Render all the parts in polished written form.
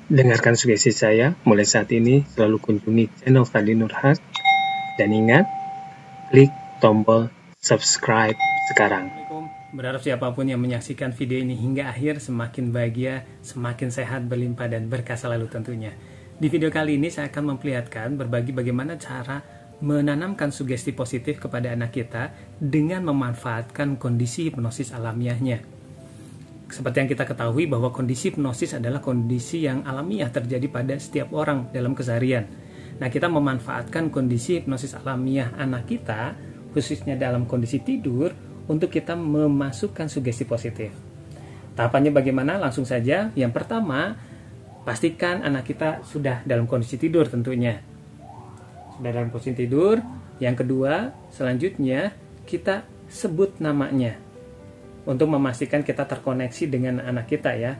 Dengarkan sugesti saya mulai saat ini, selalu kunjungi channel Fadli Nurhat, dan ingat, klik tombol subscribe sekarang. Berharap siapapun yang menyaksikan video ini hingga akhir semakin bahagia, semakin sehat, berlimpah, dan berkah selalu tentunya. Di video kali ini saya akan memperlihatkan berbagi bagaimana cara menanamkan sugesti positif kepada anak kita dengan memanfaatkan kondisi hipnosis alamiahnya. Seperti yang kita ketahui bahwa kondisi hipnosis adalah kondisi yang alamiah terjadi pada setiap orang dalam keseharian. Nah, kita memanfaatkan kondisi hipnosis alamiah anak kita, khususnya dalam kondisi tidur, untuk kita memasukkan sugesti positif. Tahapannya bagaimana? Langsung saja. Yang pertama, pastikan anak kita sudah dalam kondisi tidur tentunya. Sudah dalam kondisi tidur. Yang kedua, selanjutnya kita sebut namanya, untuk memastikan kita terkoneksi dengan anak kita ya.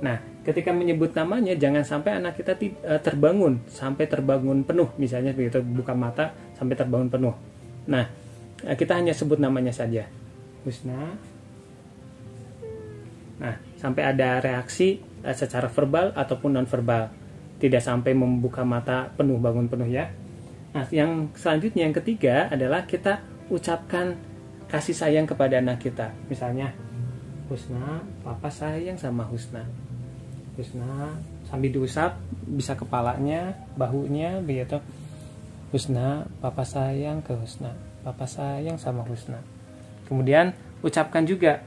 Nah, ketika menyebut namanya, jangan sampai anak kita terbangun, sampai terbangun penuh, misalnya begitu, buka mata sampai terbangun penuh. Nah, kita hanya sebut namanya saja, Husna. Nah, sampai ada reaksi secara verbal ataupun non-verbal, tidak sampai membuka mata penuh, bangun penuh ya. Nah, yang selanjutnya, yang ketiga adalah kita ucapkan kasih sayang kepada anak kita. Misalnya, Husna, papa sayang sama Husna. Husna, sambil diusap, bisa kepalanya, bahunya, begitu. Husna, papa sayang ke Husna. Papa sayang sama Husna. Kemudian ucapkan juga,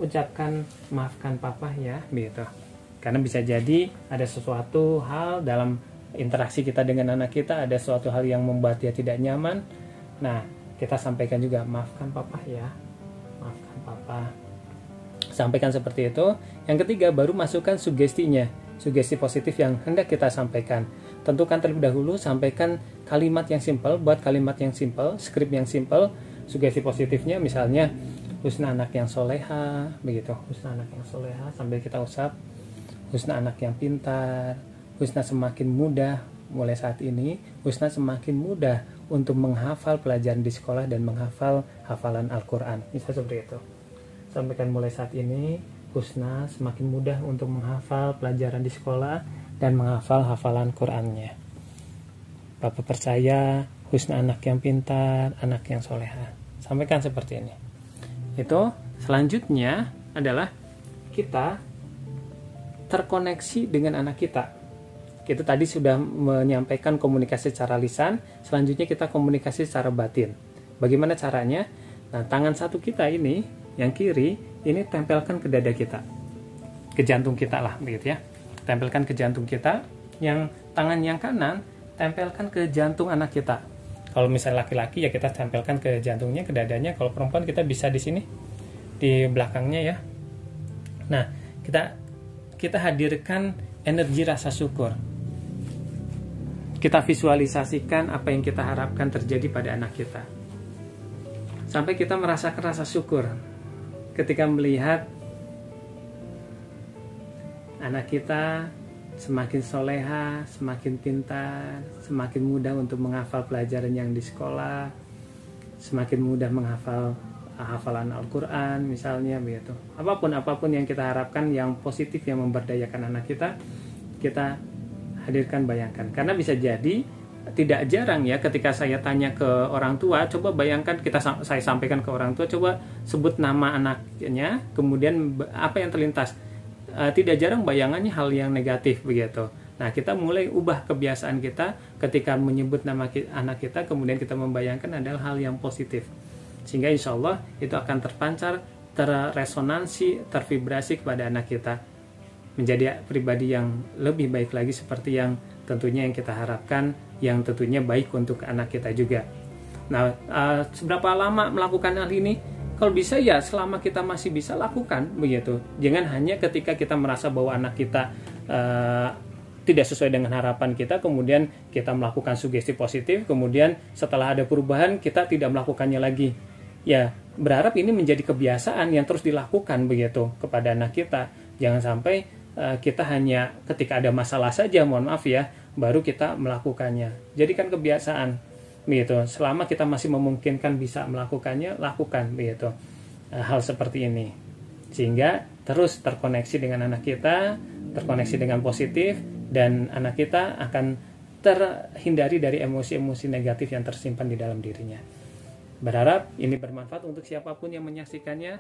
ucapkan maafkan papa ya, begitu. Karena bisa jadi ada sesuatu hal dalam interaksi kita dengan anak kita, ada suatu hal yang membuat dia tidak nyaman. Nah, kita sampaikan juga, maafkan papa ya, maafkan papa. Sampaikan seperti itu. Yang ketiga, baru masukkan sugestinya, sugesti positif yang hendak kita sampaikan. Tentukan terlebih dahulu, sampaikan kalimat yang simple, buat kalimat yang simple, skrip yang simple. Sugesti positifnya misalnya, Husna anak yang soleha, begitu. Husna anak yang soleha, sambil kita usap. Husna anak yang pintar, Husna semakin mudah. Mulai saat ini, Husna semakin mudah untuk menghafal pelajaran di sekolah dan menghafal hafalan Al-Quran. Bisa seperti itu. Sampaikan mulai saat ini, Husna semakin mudah untuk menghafal pelajaran di sekolah dan menghafal hafalan Qurannya. Bapak percaya Husna anak yang pintar, anak yang soleha. Sampaikan seperti ini. Itu selanjutnya adalah kita terkoneksi dengan anak kita. Kita tadi sudah menyampaikan komunikasi secara lisan, selanjutnya kita komunikasi secara batin. Bagaimana caranya? Nah, tangan satu kita ini, yang kiri, ini tempelkan ke dada kita, ke jantung kita lah, begitu ya. Tempelkan ke jantung kita. Yang tangan yang kanan, tempelkan ke jantung anak kita. Kalau misalnya laki-laki ya kita tempelkan ke jantungnya, ke dadanya. Kalau perempuan kita bisa di sini, di belakangnya ya. Nah, kita hadirkan energi rasa syukur. Kita visualisasikan apa yang kita harapkan terjadi pada anak kita. Sampai kita merasakan rasa syukur ketika melihat anak kita semakin soleha, semakin pintar, semakin mudah untuk menghafal pelajaran yang di sekolah, semakin mudah menghafal hafalan Al-Quran misalnya begitu. Apapun yang kita harapkan yang positif, yang memberdayakan anak kita, kita hadirkan, bayangkan. Karena bisa jadi tidak jarang ya ketika saya tanya ke orang tua, coba bayangkan, saya sampaikan ke orang tua, coba sebut nama anaknya, kemudian apa yang terlintas. Tidak jarang bayangannya hal yang negatif begitu. Nah, kita mulai ubah kebiasaan kita ketika menyebut nama anak kita, kemudian kita membayangkan adalah hal yang positif. Sehingga insya Allah itu akan terpancar, terresonansi, tervibrasi kepada anak kita, menjadi pribadi yang lebih baik lagi, seperti yang tentunya yang kita harapkan, yang tentunya baik untuk anak kita juga. Nah, seberapa lama melakukan hal ini? Kalau bisa ya selama kita masih bisa lakukan begitu. Jangan hanya ketika kita merasa bahwa anak kita tidak sesuai dengan harapan kita, kemudian kita melakukan sugesti positif, kemudian setelah ada perubahan kita tidak melakukannya lagi. Ya, berharap ini menjadi kebiasaan yang terus dilakukan begitu kepada anak kita. Jangan sampai kita hanya ketika ada masalah saja, mohon maaf ya, baru kita melakukannya. Jadikan kebiasaan begitu. Selama kita masih memungkinkan bisa melakukannya, lakukan begitu. Hal seperti ini. Sehingga terus terkoneksi dengan anak kita, terkoneksi dengan positif, dan anak kita akan terhindari dari emosi-emosi negatif yang tersimpan di dalam dirinya. Berharap ini bermanfaat untuk siapapun yang menyaksikannya.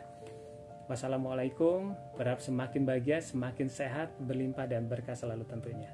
Wassalamualaikum. Berharap semakin bahagia, semakin sehat, berlimpah dan berkah selalu tentunya.